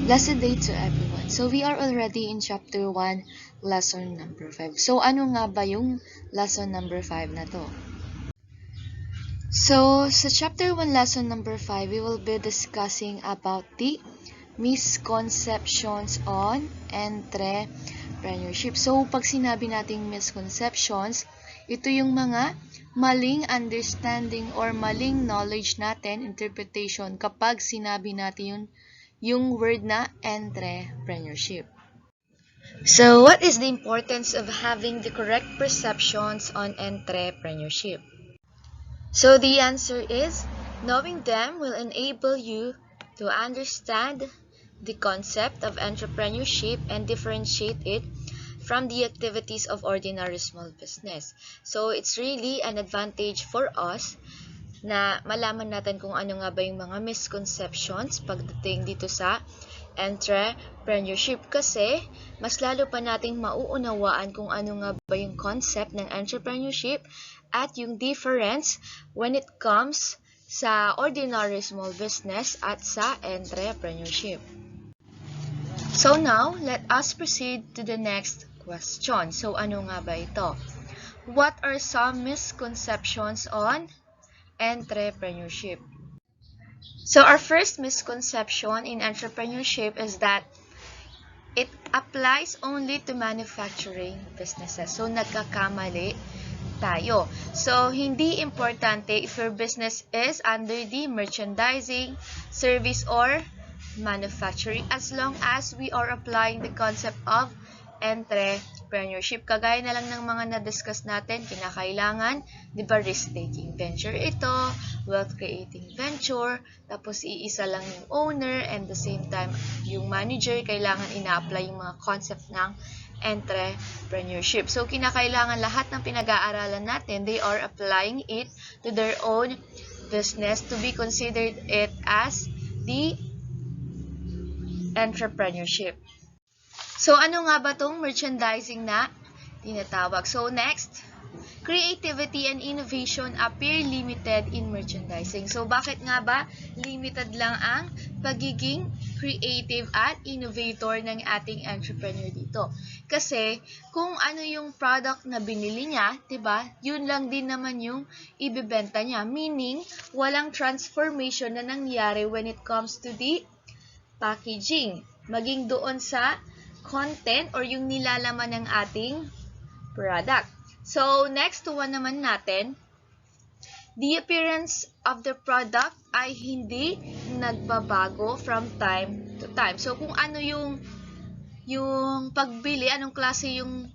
Blessed day to everyone. So we are already in chapter 1, lesson number 5. So ano nga ba yung lesson number 5 na to? So sa chapter 1, lesson number 5, we will be discussing about the misconceptions on entrepreneurship. So pag sinabi nating misconceptions, ito yung mga maling understanding or maling knowledge natin, interpretation kapag sinabi natin yung word na entrepreneurship. So, what is the importance of having the correct perceptions on entrepreneurship? So, the answer is, knowing them will enable you to understand the concept of entrepreneurship and differentiate it from the activities of ordinary small business. So, it's really an advantage for us na malaman natin kung ano nga ba yung mga misconceptions pagdating dito sa entrepreneurship kasi mas lalo pa nating mauunawaan kung ano nga ba yung concept ng entrepreneurship at yung difference when it comes sa ordinary small business at sa entrepreneurship. So now, let us proceed to the next question. So ano nga ba ito? What are some misconceptions on entrepreneurship? So our first misconception in entrepreneurship is that it applies only to manufacturing businesses. So nagkakamali tayo. So hindi importante if your business is under the merchandising, service, or manufacturing as long as we are applying the concept of entrepreneurship. Kagaya na lang ng mga na-discuss natin, kinakailangan, di ba, risk-taking venture ito, wealth-creating venture, tapos iisa lang yung owner, and the same time, yung manager, kailangan ina-apply yung mga concept ng entrepreneurship. So, kinakailangan lahat ng pinag-aaralan natin, they are applying it to their own business to be considered it as the entrepreneurship. So, ano nga ba tong merchandising na tinatawag? So, next, creativity and innovation appear limited in merchandising. So, bakit nga ba limited lang ang pagiging creative at innovator ng ating entrepreneur dito? Kasi, kung ano yung product na binili niya, diba, yun lang din naman yung ibibenta niya. Meaning, walang transformation na nangyari when it comes to the packaging. Maging doon sa content or yung nilalaman ng ating product. So, next one naman natin, the appearance of the product ay hindi nagbabago from time to time. So, kung ano yung pagbili, anong klase yung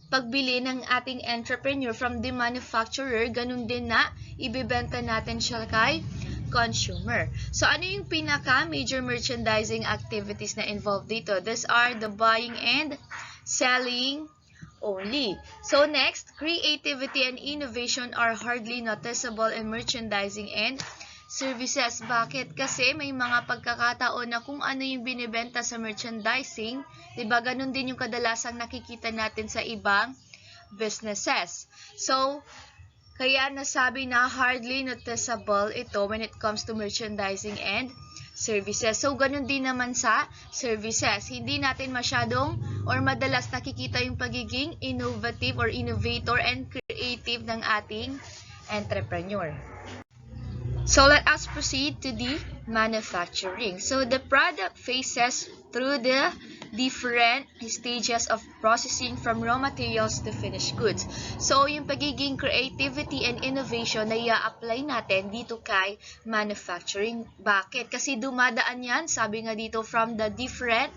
pagbili ng ating entrepreneur from the manufacturer, ganun din na ibibenta natin siya kay consumer. So, ano yung pinaka-major merchandising activities na involved dito? These are the buying and selling only. So, next, creativity and innovation are hardly noticeable in merchandising and services. Bakit? Kasi may mga pagkakataon na kung ano yung binibenta sa merchandising, diba, ganun din yung kadalasang nakikita natin sa ibang businesses. So, kaya nasabi na hardly noticeable ito when it comes to merchandising and services. So, ganun din naman sa services. Hindi natin masyadong or madalas nakikita yung pagiging innovative or innovator and creative ng ating entrepreneur. So, let us proceed to the manufacturing. So, the product phases through the different stages of processing from raw materials to finished goods. So, yung pagiging creativity and innovation na i-apply natin dito kay manufacturing. Bakit? Kasi dumadaan yan, sabi nga dito, from the different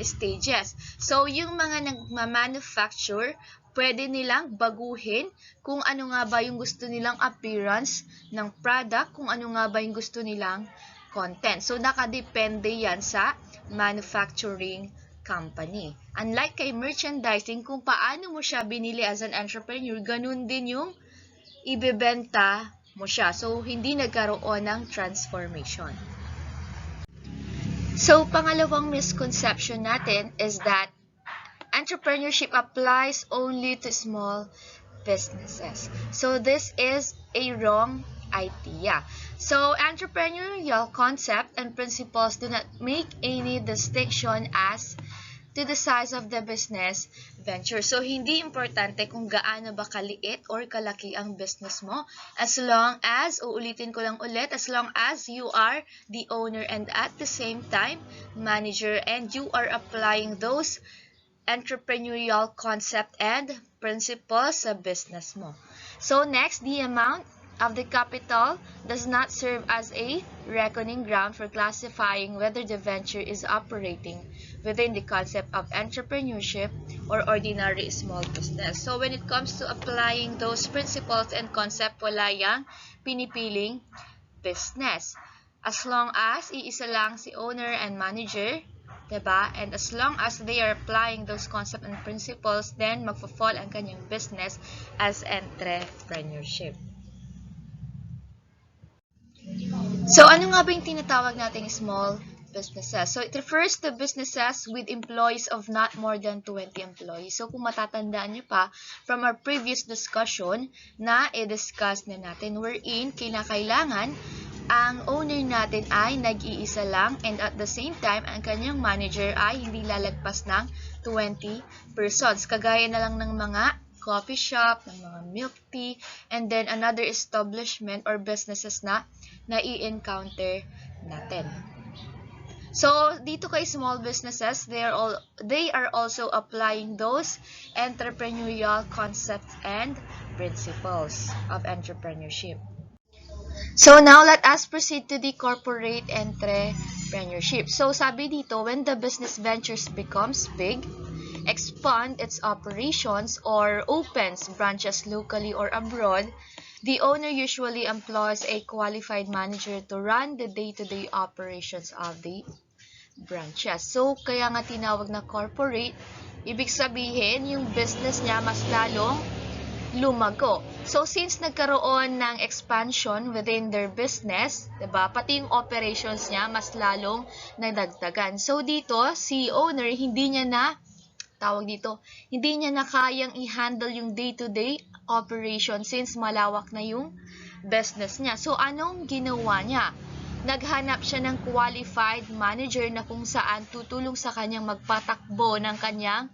stages. So, yung mga nagma-manufacture, pwede nilang baguhin kung ano nga ba yung gusto nilang appearance ng product, kung ano nga ba yung gusto nilang content. So, nakadepende yan sa manufacturing company. Unlike kay merchandising, kung paano mo siya binili as an entrepreneur, ganun din yung ibebenta mo siya. So, hindi nagkaroon ng transformation. So, pangalawang misconception natin is that entrepreneurship applies only to small businesses. So, this is a wrong idea. So, entrepreneurial concept and principles do not make any distinction as to the size of the business venture. So, hindi importante kung gaano ba kaliit or kalaki ang business mo. As long as, uulitin ko lang ulit, as long as you are the owner and at the same time, manager, and you are applying those entrepreneurial concept and principles sa business mo. So, next, the amount of the capital does not serve as a reckoning ground for classifying whether the venture is operating within the concept of entrepreneurship or ordinary small business. So when it comes to applying those principles and concept, wala yang pinipiling business. As long as iisa lang si owner and manager, diba? And as long as they are applying those concepts and principles, then magfa-fall ang kanyang business as entrepreneurship. So, ano nga ba yung tinatawag nating small businesses? So, it refers to businesses with employees of not more than 20 employees. So, kung matatandaan nyo pa from our previous discussion na i-discuss na natin, wherein kinakailangan ang owner natin ay nag-iisa lang and at the same time, ang kanyang manager ay hindi lalagpas ng 20 persons. Kagaya na lang ng mga coffee shop, ng mga milk tea, and then another establishment or businesses na i-encounter natin. So, dito kay small businesses, they are also applying those entrepreneurial concepts and principles of entrepreneurship. So, now let us proceed to the corporate entrepreneurship. So, sabi dito, when the business ventures becomes big, expand its operations or opens branches locally or abroad, the owner usually employs a qualified manager to run the day-to-day operations of the branches. So, kaya nga tinawag na corporate, ibig sabihin, yung business niya mas lalong lumago. So, since nagkaroon ng expansion within their business, diba, pati yung operations niya mas lalong nadagdagan. So, dito, si owner, hindi niya na kayang i-handle yung day-to-day operation since malawak na yung business niya. So, anong ginawa niya? Naghanap siya ng qualified manager na kung saan tutulong sa kanyang magpatakbo ng kanyang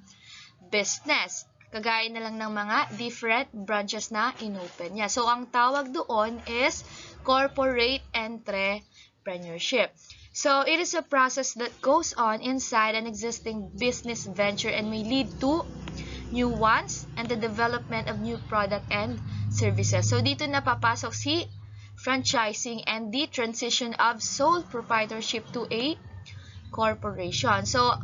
business. Kagaya na lang ng mga different branches na inopen niya. So, ang tawag doon is corporate entrepreneurship. So, it is a process that goes on inside an existing business venture and may lead to new ones and the development of new product and services. So, dito na papasok si franchising and the transition of sole proprietorship to a corporation. So,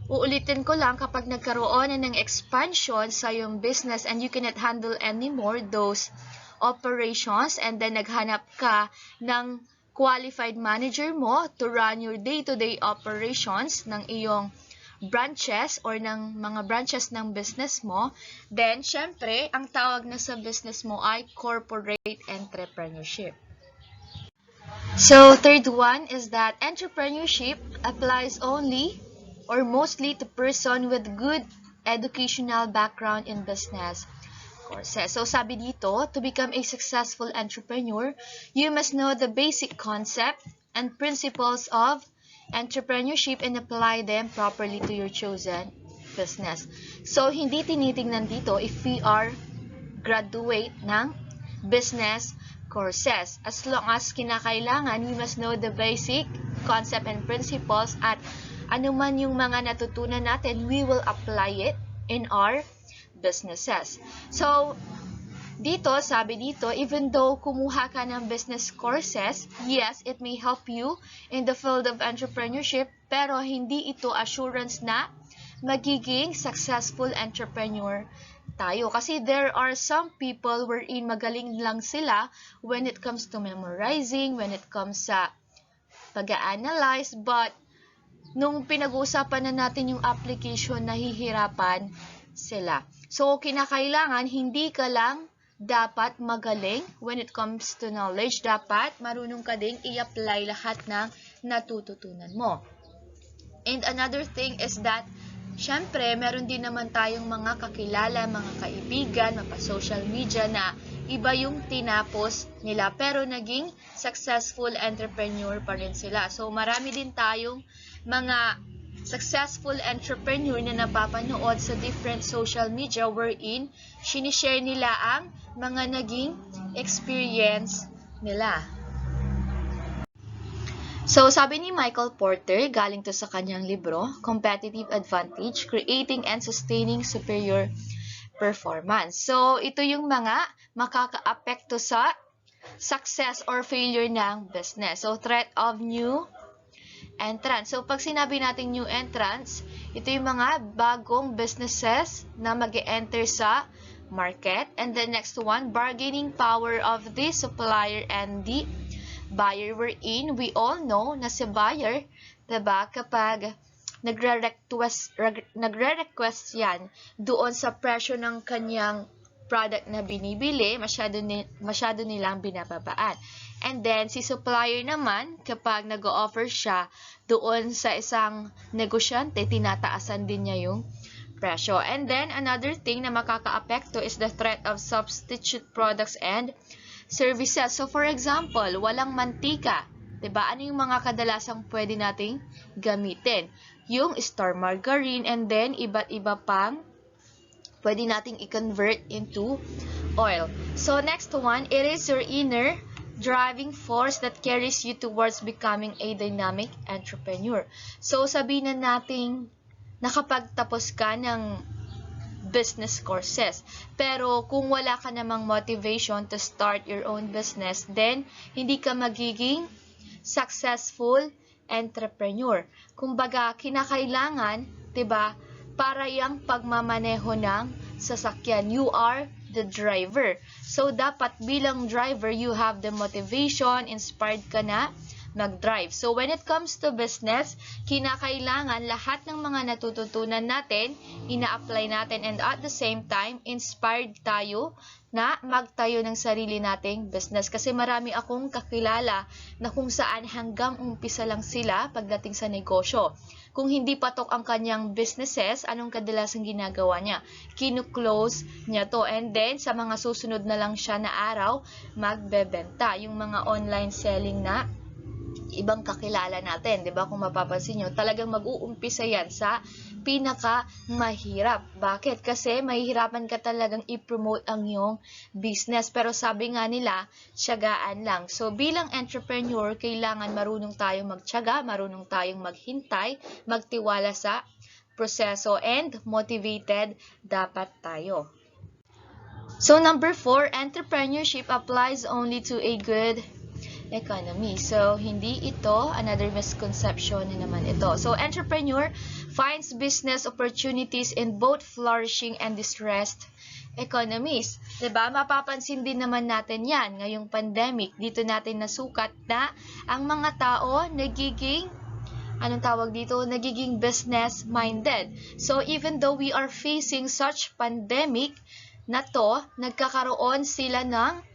uulitin ko lang, kapag nagkaroon na ng expansion sa yung business and you cannot handle anymore those operations and then naghanap ka ng qualified manager mo to run your day-to-day operations ng iyong branches or ng mga branches ng business mo, then, syempre, ang tawag na sa business mo ay corporate entrepreneurship. So, third one is that entrepreneurship applies only or mostly to person with good educational background in business courses. So, sabi dito, to become a successful entrepreneur, you must know the basic concept and principles of entrepreneurship and apply them properly to your chosen business. So, hindi tinitingnan dito if we are graduate ng business courses. As long as kinakailangan, we must know the basic concept and principles at ano man yung mga natutunan natin, we will apply it in our businesses. So, dito, sabi dito, even though kumuha ka ng business courses, yes, it may help you in the field of entrepreneurship, pero hindi ito assurance na magiging successful entrepreneur tayo. Kasi there are some people wherein magaling lang sila when it comes to memorizing, when it comes sa pag-analyze, but nung pinag-uusapan na natin yung application, nahihirapan sila. So, kinakailangan, hindi ka lang dapat magaling when it comes to knowledge. Dapat marunong ka ding i-apply lahat ng natututunan mo. And another thing is that syempre, meron din naman tayong mga kakilala, mga kaibigan, mapa-social media na iba yung tinapos nila pero naging successful entrepreneur pa rin sila. So, marami din tayong mga successful entrepreneur na napapanood sa different social media wherein sinishare nila ang mga naging experience nila. So, sabi ni Michael Porter, galing to sa kanyang libro, Competitive Advantage, Creating and Sustaining Superior Performance. So, ito yung mga makaka-apekto sa success or failure ng business. So, threat of new entrants. So, pag sinabi natin new entrants, ito yung mga bagong businesses na mag-e-enter sa market. And the next one, bargaining power of the supplier and the buyer, wherein we all know na si buyer, diba, kapag nagre-request yan doon sa presyo ng kanyang product na binibili, masyado nilang binababaan. And then, si supplier naman, kapag nag-o-offer siya doon sa isang negosyante, tinataasan din niya yung presyo. And then, another thing na makaka-apekto is the threat of substitute products and services. So, for example, walang mantika. Diba? Ano yung mga kadalasang pwede nating gamitin? Yung star margarine and then iba't iba pang pwede nating i-convert into oil. So, next one, it is your inner driving force that carries you towards becoming a dynamic entrepreneur. So, sabihin na nating nakapagtapos ka ng business courses. Pero kung wala ka namang motivation to start your own business, then hindi ka magiging successful entrepreneur. Kumbaga, kinakailangan, 'di ba, para yung pagmamaneho ng sasakyan. You are the driver. So, dapat bilang driver, you have the motivation, inspired ka na mag-drive. So, when it comes to business, kinakailangan lahat ng mga natututunan natin, ina-apply natin, and at the same time, inspired tayo na magtayo ng sarili nating business. Kasi marami akong kakilala na kung saan hanggang umpisa lang sila pagdating sa negosyo. Kung hindi patok ang kanyang businesses, anong kadalasang ginagawa niya? Kinu-close niya to. And then, sa mga susunod na lang siya na araw, magbebenta. Yung mga online selling na ibang kakilala natin, 'di ba? Kung mapapansin niyo, talagang mag-uumpisa 'yan sa pinaka mahirap. Bakit? Kasi mahihirapan ka talagang i-promote ang iyong business. Pero sabi nga nila, tiyagaan lang. So bilang entrepreneur, kailangan marunong tayong magtiyaga, marunong tayong maghintay, magtiwala sa proseso, and motivated dapat tayo. So number 4, entrepreneurship applies only to a good economy. So, hindi ito, another misconception na naman ito. So, entrepreneur finds business opportunities in both flourishing and distressed economies. Diba? Mapapansin din naman natin yan ngayong pandemic. Dito natin nasukat na ang mga tao nagiging nagiging business-minded. So, even though we are facing such pandemic na to, nagkakaroon sila ng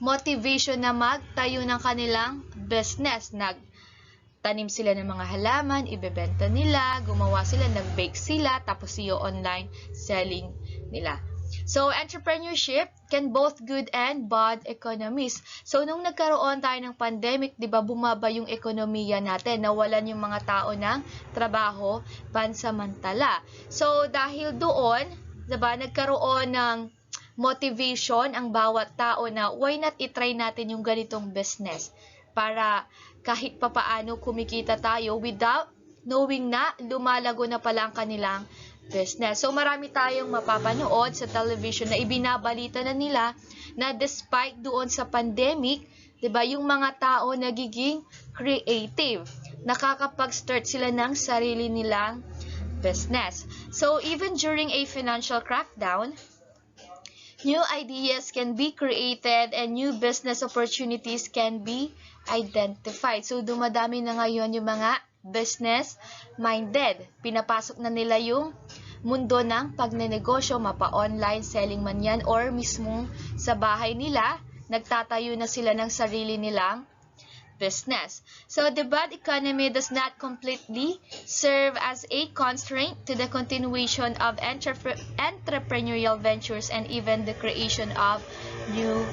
motivation na magtayo ng kanilang business. Nagtanim sila ng mga halaman, ibebenta nila, gumawa sila, nag-bake sila, tapos online selling nila. So, entrepreneurship can both good and bad economies. So, nung nagkaroon tayo ng pandemic, di ba, bumaba yung ekonomiya natin, nawalan yung mga tao ng trabaho pansamantala. So, dahil doon, di ba, nagkaroon ng motivation ang bawat tao na why not itry natin yung ganitong business para kahit papaano kumikita tayo without knowing na lumalago na pala ang kanilang business. So marami tayong mapapanood sa television na ibinabalita na nila na despite doon sa pandemic, 'di ba, yung mga tao nagiging creative. Nakakapag-start sila ng sarili nilang business. So even during a financial crackdown, new ideas can be created and new business opportunities can be identified. So, dumadami na ngayon yung mga business-minded. Pinapasok na nila yung mundo ng pagnenegosyo, mapa-online selling man yan, or mismong sa bahay nila, nagtatayo na sila ng sarili nilang business. So the bad economy does not completely serve as a constraint to the continuation of entrepreneurial ventures and even the creation of new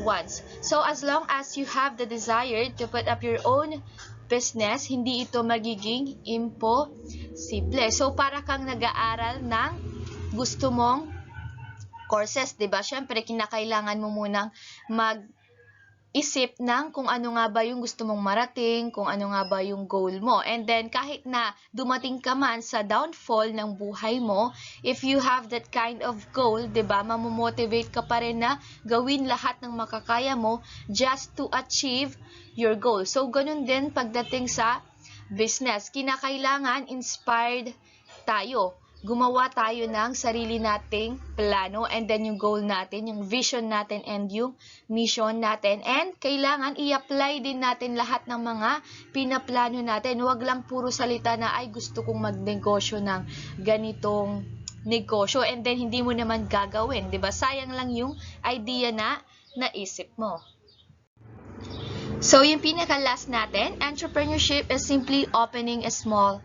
ones. So as long as you have the desire to put up your own business, hindi ito magiging imposible. So para kang nag-aaral ng gusto mong courses, 'di ba? Syempre kinakailangan mo munang mag-isip ng kung ano nga ba yung gusto mong marating, kung ano nga ba yung goal mo. And then kahit na dumating ka man sa downfall ng buhay mo, if you have that kind of goal, 'di ba? Mamomotivate ka pa rin na gawin lahat ng makakaya mo just to achieve your goal. So ganun din pagdating sa business. Kinakailangan inspired tayo. Gumawa tayo ng sarili nating plano, and then yung goal natin, yung vision natin, and yung mission natin. And kailangan i-apply din natin lahat ng mga pinaplano natin. Huwag lang puro salita na, ay gusto kong magnegosyo ng ganitong negosyo, and then hindi mo naman gagawin. 'Di ba? Sayang lang yung idea na naisip mo. So yung pinaka-last natin, entrepreneurship is simply opening a small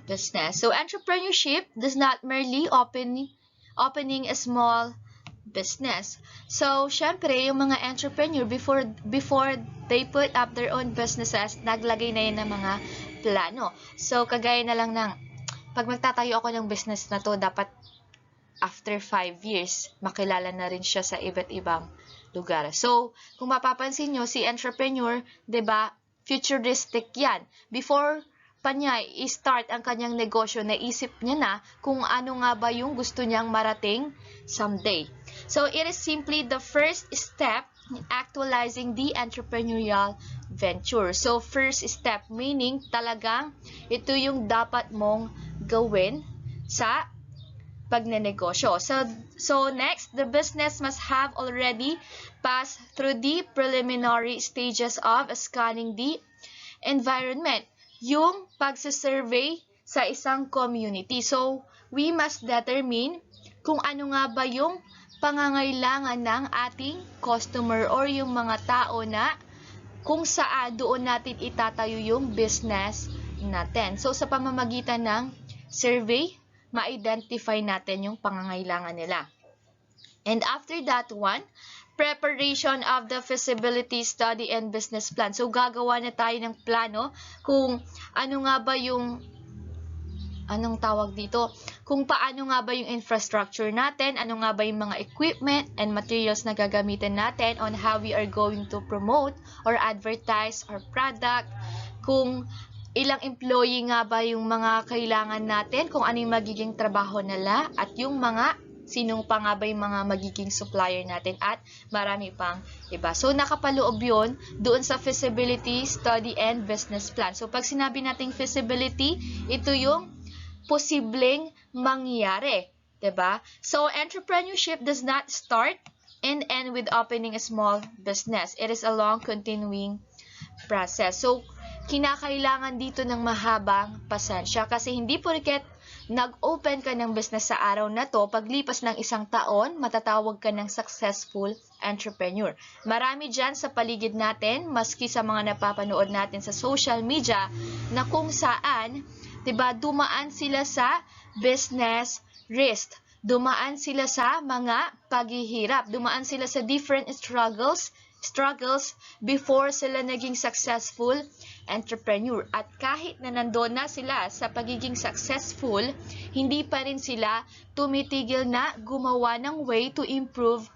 business. So entrepreneurship does not merely opening a small business. So syempre yung mga entrepreneur before they put up their own businesses, naglagay na yan ng mga plano. So kagaya na lang ng pag magtatayo ako ng business na to, dapat after 5 years makilala na rin siya sa iba't ibang lugar. So kung mapapansin nyo, si entrepreneur, 'di ba, futuristic yan. Before pa niya i-start ang kanyang negosyo, naisip niya na kung ano nga ba yung gusto niyang marating someday. So it is simply the first step in actualizing the entrepreneurial venture. So first step meaning talagang ito yung dapat mong gawin sa pagnenegosyo. So next, the business must have already passed through the preliminary stages of scanning the environment. Yung pagsasurvey sa isang community. So, we must determine kung ano nga ba yung pangangailangan ng ating customer or yung mga tao na kung saan doon natin itatayo yung business natin. So, sa pamamagitan ng survey, ma-identify natin yung pangangailangan nila. And after that one, preparation of the feasibility study and business plan. So, gagawa na tayo ng plano kung ano nga ba yung, anong tawag dito? Kung paano nga ba yung infrastructure natin, ano nga ba yung mga equipment and materials na gagamitin natin, on how we are going to promote or advertise our product, kung ilang employee nga ba yung mga kailangan natin, kung ano yung magiging trabaho nila, at yung mga sinong pa nga ba yung mga magiging supplier natin, at marami pang iba. So, nakapaloob yun doon sa feasibility, study, and business plan. So, pag sinabi nating feasibility, ito yung posibleng mangyari. Diba? So, entrepreneurship does not start and end with opening a small business. It is a long continuing process. So, kinakailangan dito ng mahabang pasensya kasi hindi porket nag-open ka ng business sa araw na to, paglipas ng isang taon, matatawag ka ng successful entrepreneur. Marami dyan sa paligid natin, maski sa mga napapanood natin sa social media, na kung saan, diba, dumaan sila sa business risk, dumaan sila sa mga paghihirap, dumaan sila sa different struggles before sila naging successful entrepreneur. At kahit na nandoon na sila sa pagiging successful, hindi pa rin sila tumitigil na gumawa ng way to improve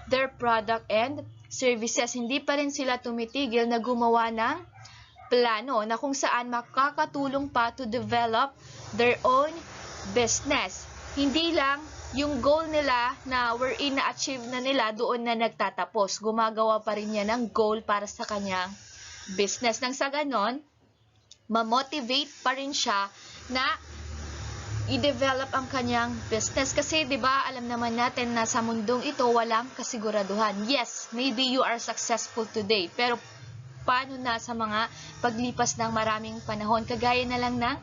their product and services. Hindi pa rin sila tumitigil na gumawa ng plano na kung saan makakatulong pa to develop their own business. Hindi lang yung goal nila na wherein na-achieve na nila, doon na nagtatapos. Gumagawa pa rin niya ng goal para sa kanyang business. Nang sa ganon, ma-motivate pa rin siya na i-develop ang kanyang business. Kasi, di ba, alam naman natin na sa mundong ito, walang kasiguraduhan. Yes, maybe you are successful today. Pero, paano na sa mga paglipas ng maraming panahon? Kagaya na lang ng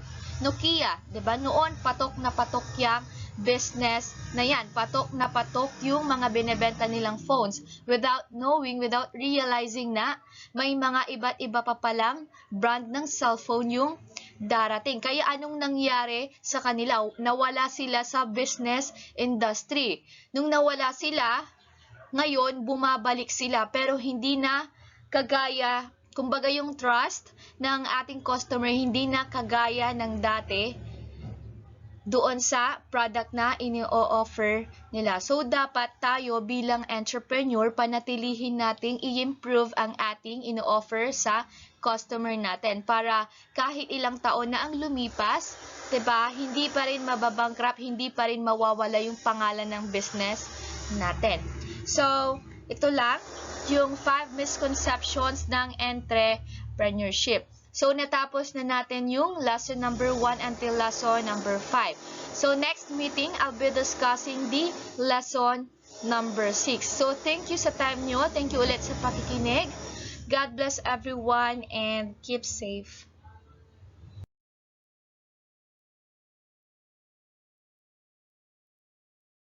Nokia, di ba? Noon, patok na patok yung business na yan. Patok na patok yung mga binebenta nilang phones without knowing, without realizing na may mga iba't iba pa palang brand ng cellphone yung darating. Kaya anong nangyari sa kanila? Nawala sila sa business industry. Nung nawala sila, ngayon bumabalik sila pero hindi na kagaya, kumbaga yung trust ng ating customer hindi na kagaya ng dati doon sa product na ini-offer nila. So, dapat tayo bilang entrepreneur, panatilihin nating i-improve ang ating ini-offer sa customer natin para kahit ilang taon na ang lumipas, 'di ba, hindi pa rin mababankrupt, hindi pa rin mawawala yung pangalan ng business natin. So, ito lang yung 5 misconceptions ng entrepreneurship. So, natapos na natin yung lesson number 1 until lesson number 5. So, next meeting, I'll be discussing the lesson number 6. So, thank you sa time nyo. Thank you ulit sa pakikinig. God bless everyone and keep safe.